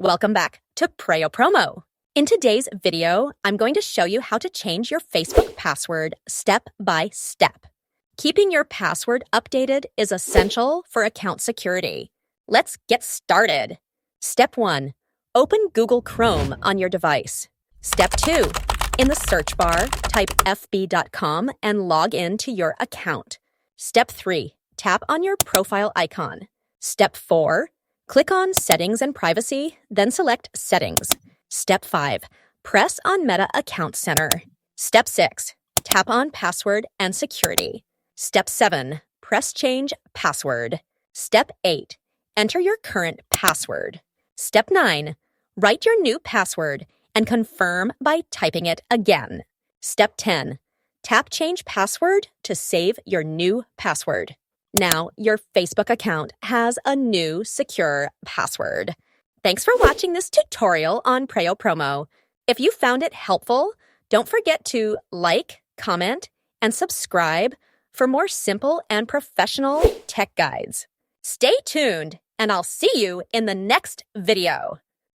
Welcome back to Preyo Promo. In today's video, I'm going to show you how to change your Facebook password step by step. Keeping your password updated is essential for account security. Let's get started. Step 1. Open Google Chrome on your device. Step 2. In the search bar, type fb.com and log in to your account. Step 3. Tap on your profile icon. Step 4. Click on Settings and Privacy, then select Settings. Step 5. Press on Meta Account Center. Step 6. Tap on Password and Security. Step 7. Press Change Password. Step 8. Enter your current password. Step 9. Write your new password and confirm by typing it again. Step 10. Tap Change Password to save your new password. Now, your Facebook account has a new secure password. Thanks for watching this tutorial on Preyo Promo. If you found it helpful, don't forget to like, comment, and subscribe for more simple and professional tech guides. Stay tuned, and I'll see you in the next video.